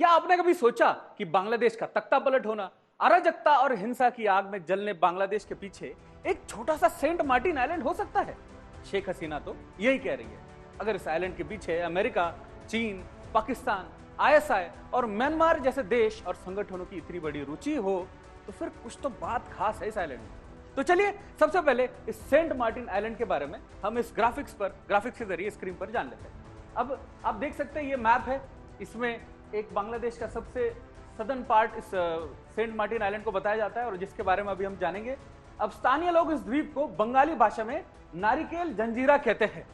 क्या आपने कभी सोचा कि बांग्लादेश का तख्ता पलट होना, अराजकता और हिंसा की आग में जलने बांग्लादेश के पीछे एक छोटा सा सेंट मार्टिन आइलैंड हो सकता है? शेख हसीना तो यही कह रही है। अगर इस आइलैंड के पीछे अमेरिका, चीन, पाकिस्तान, आईएसआई और म्यांमार जैसे देश और संगठनों की इतनी बड़ी रुचि हो तो फिर कुछ तो बात खास है इस आइलैंड में। तो चलिए सबसे पहले इस सेंट मार्टिन आइलैंड के बारे में हम इस ग्राफिक्स के जरिए स्क्रीन पर जान लेते हैं। अब आप देख सकते हैं ये मैप है, इसमें एक बांग्लादेश का सबसे सदर्न पार्ट इस सेंट मार्टिन आइलैंड को बताया जाता है और जिसके बारे में अभी हम जानेंगे। अब स्थानीय लोग इस द्वीप को बंगाली भाषा में नारिकेल जंजीरा कहते हैं।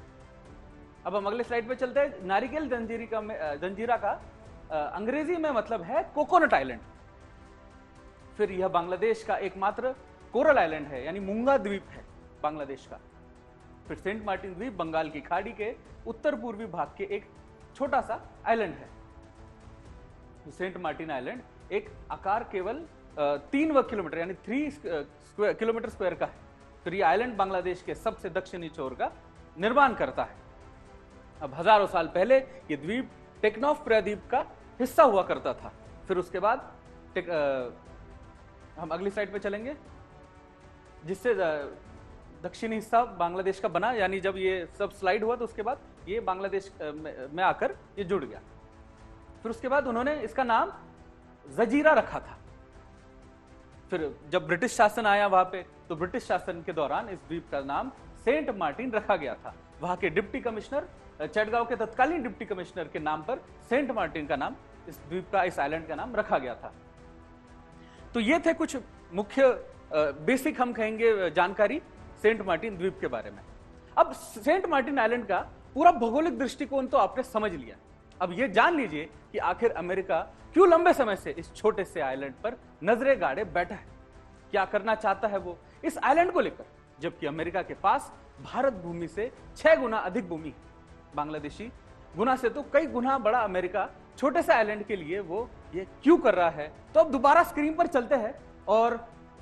अब हम अगले स्लाइड पे चलते हैं। नारिकेल जंजीरा का अंग्रेजी में मतलब है कोकोनट आइलैंड। फिर यह बांग्लादेश का एकमात्र कोरल आइलैंड है, यानी मूंगा द्वीप है बांग्लादेश का। फिर सेंट मार्टिन द्वीप बंगाल की खाड़ी के उत्तर पूर्वी भाग के एक छोटा सा आइलैंड है। सेंट मार्टिन आइलैंड एक आकार केवल 3 किलोमीटर यानी 3 किलोमीटर स्क्वायर का है। फिर यह आइलैंड बांग्लादेश के सबसे दक्षिणी छोर का निर्माण करता है। अब हजारों साल पहले यह द्वीप टेक्नॉफ प्रायद्वीप का हिस्सा हुआ करता था। फिर उसके बाद हम अगली साइड पे चलेंगे, जिससे दक्षिणी हिस्सा बांग्लादेश का बना, यानी जब ये सब स्लाइड हुआ तो उसके बाद ये बांग्लादेश में आकर ये जुड़ गया। फिर उसके बाद उन्होंने इसका नाम जजीरा रखा था। फिर जब ब्रिटिश शासन आया वहां पे, तो ब्रिटिश शासन के दौरान इस द्वीप का नाम सेंट मार्टिन रखा गया था। वहां के डिप्टी कमिश्नर, चटगांव के तत्कालीन डिप्टी कमिश्नर के नाम पर सेंट मार्टिन का नाम इस द्वीप का, इस आइलैंड का नाम रखा गया था। तो ये थे कुछ मुख्य बेसिक हम कहेंगे जानकारी सेंट मार्टिन द्वीप के बारे में। अब सेंट मार्टिन आइलैंड का पूरा भौगोलिक दृष्टिकोण तो आपने समझ लिया। अब ये जान लीजिए कि आखिर अमेरिका क्यों लंबे समय से इस छोटे से आइलैंड पर नजरें गाड़े बैठा है, क्या करना चाहता है वो इस आइलैंड को लेकर, जबकि अमेरिका के पास भारत भूमि से 6 गुना अधिक भूमि है। बांग्लादेशी गुना से तो कई गुना बड़ा अमेरिका छोटे से आइलैंड के लिए वो ये क्यों कर रहा है। तो अब दोबारा स्क्रीन पर चलते हैं और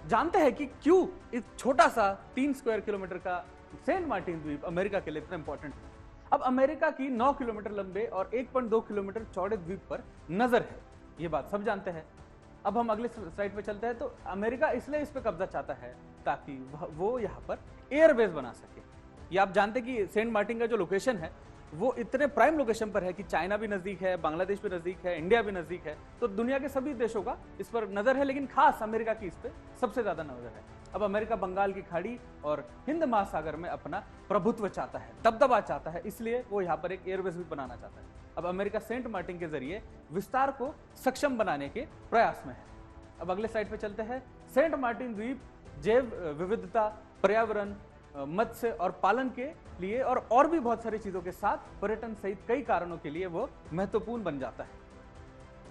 जानते हैं कि क्यों इस छोटा सा 3 स्क्वायर किलोमीटर का सेंट मार्टिन द्वीप अमेरिका के लिए इतना इंपॉर्टेंट है। अब अमेरिका की 9 किलोमीटर लंबे और 1.2 किलोमीटर चौड़े द्वीप पर नजर है, ये बात सब जानते हैं। अब हम अगले स्लाइड पे चलते हैं। तो अमेरिका इसलिए इस पे कब्जा चाहता है ताकि वो यहाँ पर एयरबेस बना सके। ये आप जानते हैं कि सेंट मार्टिन का जो लोकेशन है वो इतने प्राइम लोकेशन पर है कि चाइना भी नजदीक है, बांग्लादेश भी नजदीक है, इंडिया भी नजदीक है। तो दुनिया के सभी देशों का इस पर नजर है, लेकिन खास अमेरिका की इस पे सबसे ज्यादा नजर है। अब अमेरिका बंगाल की खाड़ी और हिंद महासागर में अपना प्रभुत्व चाहता है, दबदबा चाहता है, इसलिए वो यहाँ पर एक एयरबेस भी बनाना चाहता है। अब अमेरिका सेंट मार्टिन के जरिए विस्तार को सक्षम बनाने के प्रयास में है। अब अगले साइड पे चलते हैं। सेंट मार्टिन द्वीप जैव विविधता, पर्यावरण, मत्स्य और पालन के लिए और भी बहुत सारी चीजों के साथ पर्यटन सहित कई कारणों के लिए वो महत्वपूर्ण बन जाता है।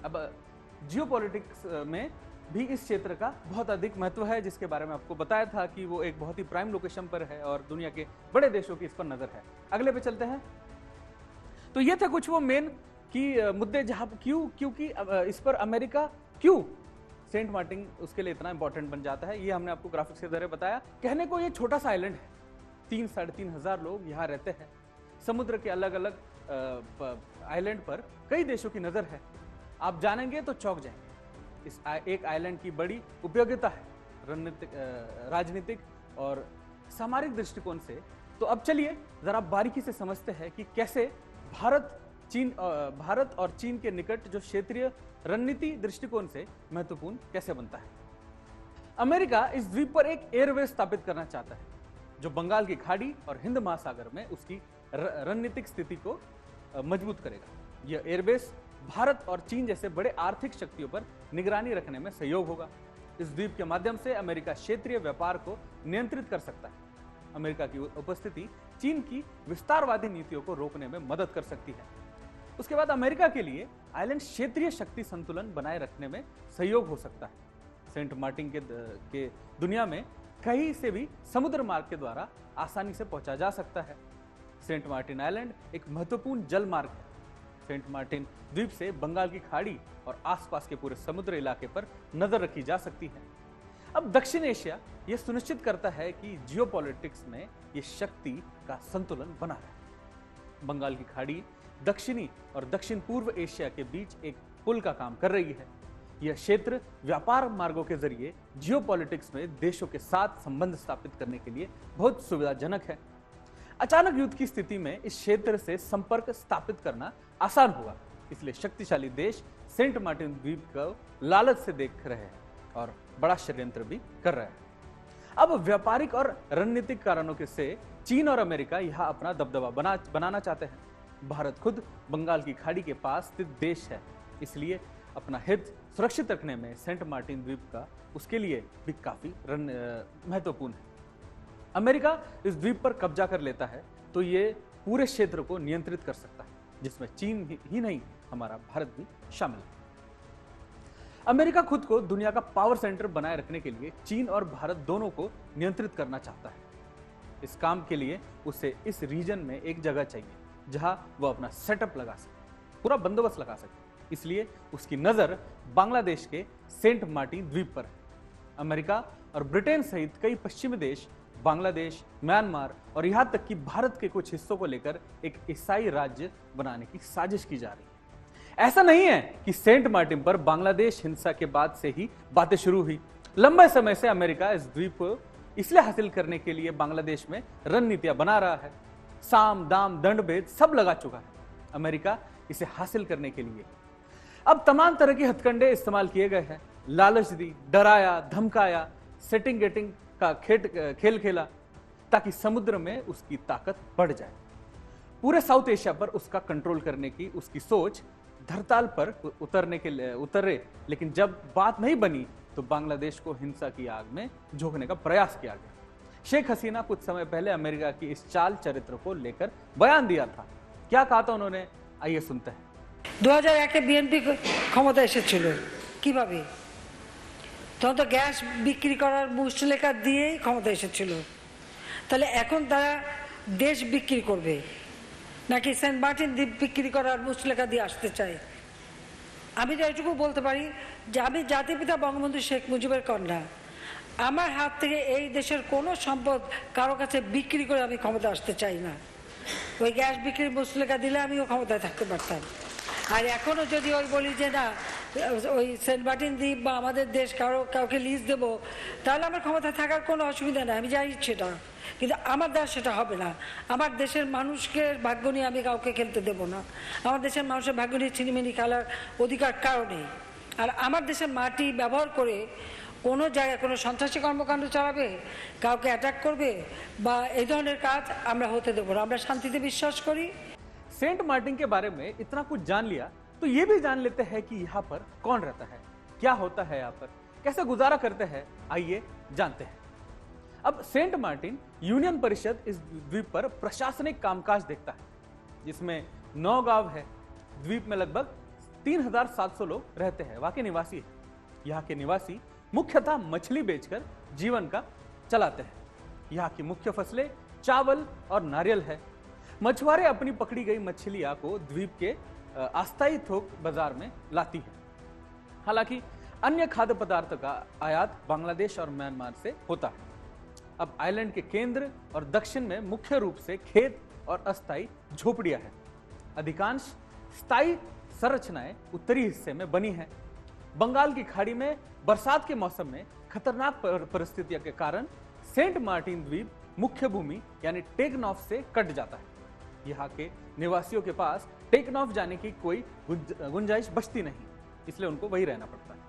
अब जियोपॉलिटिक्स में भी इस क्षेत्र का बहुत अधिक महत्व है, जिसके बारे में आपको बताया था कि वो एक बहुत ही प्राइम लोकेशन पर है और दुनिया के बड़े देशों की इस पर नजर है। अगले पे चलते हैं। तो ये थे कुछ वो मेन की मुद्दे जहां क्योंकि इस पर अमेरिका क्यों सेंट मार्टिन उसके लिए इतना इंपॉर्टेंट बन जाता है, ये हमने आपको ग्राफिक्स के जरिए बताया। कहने को ये छोटा सा आइलैंड है, 3-3.5 हजार लोग यहाँ रहते हैं। समुद्र के अलग अलग आइलैंड पर कई देशों की नजर है। आप जानेंगे तो चौंक जाएंगे। इस एक आइलैंड की बड़ी उपयोगिता है राजनीतिक और सामरिक दृष्टिकोण से। तो अब चलिए जरा बारीकी से समझते हैं कि कैसे भारत और चीन के निकट जो क्षेत्रीय रणनीति दृष्टिकोण से महत्वपूर्ण कैसे बनता है। अमेरिका इस द्वीप पर एक एयरबेस स्थापित करना चाहता है जो बंगाल की खाड़ी और हिंद महासागर में उसकी रणनीतिक स्थिति को मजबूत करेगा। यह एयरबेस भारत और चीन जैसे बड़े आर्थिक शक्तियों पर निगरानी रखने में सहयोग होगा। इस द्वीप के माध्यम से अमेरिका क्षेत्रीय व्यापार को नियंत्रित कर सकता है। अमेरिका की उपस्थिति चीन की विस्तारवादी नीतियों को रोकने में मदद कर सकती है। उसके बाद अमेरिका के लिए आइलैंड क्षेत्रीय शक्ति संतुलन बनाए रखने में सहयोग हो सकता है। सेंट मार्टिन के दुनिया में कहीं से भी समुद्र मार्ग के द्वारा आसानी से पहुंचा जा सकता है। सेंट मार्टिन आइलैंड एक महत्वपूर्ण जल मार्ग है। सेंट मार्टिन द्वीप से बंगाल की खाड़ी और आसपास के पूरे समुद्र इलाके पर नजर रखी जा सकती है। अब दक्षिण एशिया यह सुनिश्चित करता है कि जियोपॉलिटिक्स में यह शक्ति का संतुलन बना रहे। बंगाल की खाड़ी दक्षिणी और दक्षिण पूर्व एशिया के बीच एक पुल का काम कर रही है। यह क्षेत्र व्यापार मार्गों के जरिए जियोपॉलिटिक्स में देशों के साथ संबंध स्थापित करने के लिए बहुत सुविधाजनक है। अचानक युद्ध की स्थिति में इस क्षेत्र से संपर्क स्थापित करना आसान हुआ, इसलिए शक्तिशाली देश सेंट मार्टिन द्वीप को लालच से देख रहे हैं और बड़ा षड्यंत्र भी कर रहे हैं। अब व्यापारिक और रणनीतिक कारणों के से चीन और अमेरिका यहां अपना दबदबा बनाना चाहते हैं। भारत खुद बंगाल की खाड़ी के पास स्थित देश है, इसलिए अपना हित सुरक्षित रखने में सेंट मार्टिन द्वीप का उसके लिए भी काफी महत्वपूर्ण है। अमेरिका इस द्वीप पर कब्जा कर लेता है तो ये पूरे क्षेत्र को नियंत्रित कर सकता है, जिसमें चीन ही नहीं, हमारा भारत भी शामिल है। अमेरिका खुद को दुनिया का पावर सेंटर बनाए रखने के लिए चीन और भारत दोनों को नियंत्रित करना चाहता है। इस काम के लिए उसे इस रीजन में एक जगह चाहिए जहां वह अपना सेटअप लगा सके, पूरा बंदोबस्त लगा सके। इसलिए उसकी नजर बांग्लादेश के सेंट मार्टिन द्वीप पर है। अमेरिका और ब्रिटेन सहित कई पश्चिमी देश बांग्लादेश, म्यांमार और यहां तक कि भारत के कुछ हिस्सों को लेकर एक ईसाई राज्य बनाने की साजिश की जा रही है। ऐसा नहीं है कि सेंट मार्टिन पर बांग्लादेश हिंसा के बाद से ही बातें शुरू हुई। लंबे समय से अमेरिका इस द्वीप को इसलिए हासिल करने के लिए बांग्लादेश में रणनीतियां बना रहा है। साम दाम दंड भेद सब लगा चुका है अमेरिका इसे हासिल करने के लिए। अब तमाम तरह के हथकंडे इस्तेमाल किए गए हैं। लालच दी, डराया, धमकाया, सेटिंग गेटिंग का खेल खेला ताकि समुद्र में उसकी ताकत बढ़ जाए। पूरे साउथ एशिया पर उसका कंट्रोल करने की उसकी सोच धरताल पर उतरे, लेकिन जब बात नहीं बनी तो बांग्लादेश को हिंसा की आग में झोंकने का प्रयास किया गया। शेख हसीना कुछ समय पहले अमेरिका की इस चाल चरित्र को लेकर बयान दिया था। क्या कहा था उन्होंने, आइए सुनते हैं। 2001 বিএনপি ক্ষমতা এসেছিল কিভাবে? তখন তো গ্যাস বিক্রি করার মুচলেখা দিয়েই ক্ষমতা এসেছিল। তাহলে এখন তারা দেশ বিক্রি করবে নাকি সেন্ট মার্টিন দ্বীপ বিক্রি করার মুচলেখা দিয়ে আসতে চায়? আমি তো এটুকু বলতে পারি যে আমি জাতিপিতা বঙ্গবন্ধু শেখ মুজিবের কন্যা। আমার হাত থেকে এই দেশের কোনো সম্পদ কারো কাছে বিক্রি করে আমি ক্ষমতা আসতে চাই না। ওই গ্যাস বিক্রির মুচলেখা দিলে আমিও ক্ষমতায় থাকতে পারতাম। আর এখনো যদি ওই বলি যে না ওই সেন্ট মার্টিন দ্বীপ বা আমাদের দেশ কাউকে লিজ দেব, তাহলে আমার ক্ষমতায় থাকার কোনো অসুবিধা নেই, আমি যাই সেটা। কিন্তু আমার দ্বারা সেটা হবে না। আমার দেশের মানুষকে ভাগ্য নিয়ে আমি কাউকে খেলতে দেব না। আমার দেশের মানুষের ভাগ্য নিয়ে ছিনিমিনি খেলার অধিকার কারো নেই। আর আমার দেশের মাটি ব্যবহার করে কোনো জায়গায় কোনো সন্ত্রাসী কর্মকাণ্ড চালাবে, কাউকে অ্যাটাক করবে বা এই ধরনের কাজ আমরা হতে দেব না। আমরা শান্তিতে বিশ্বাস করি। सेंट मार्टिन के बारे में इतना कुछ जान लिया तो ये भी जान लेते हैं कि यहाँ पर कौन रहता है, क्या होता है, यहाँ पर कैसे गुजारा करते हैं। आइए जानते हैं। अब सेंट मार्टिन यूनियन परिषद इस द्वीप पर प्रशासनिक कामकाज देखता है, जिसमें 9 गांव है। द्वीप में लगभग 3700 लोग रहते हैं, वहां के निवासी है। यहाँ के निवासी मुख्यतः मछली बेचकर जीवन का चलाते हैं। यहाँ की मुख्य फसलें चावल और नारियल है। मछुआरे अपनी पकड़ी गई मछलियां को द्वीप के अस्थायी थोक बाजार में लाती है। हालांकि अन्य खाद्य पदार्थ का आयात बांग्लादेश और म्यांमार से होता है। अब आइलैंड के केंद्र और दक्षिण में मुख्य रूप से खेत और अस्थायी झोपड़ियां हैं। अधिकांश स्थायी संरचनाएं उत्तरी हिस्से में बनी हैं। बंगाल की खाड़ी में बरसात के मौसम में खतरनाक परिस्थितियों के कारण सेंट मार्टिन द्वीप मुख्य भूमि यानी टेकन ऑफ से कट जाता है। यहाँ के निवासियों के पास टेकन ऑफ जाने की कोई गुंजाइश बचती नहीं, इसलिए उनको वही रहना पड़ता है।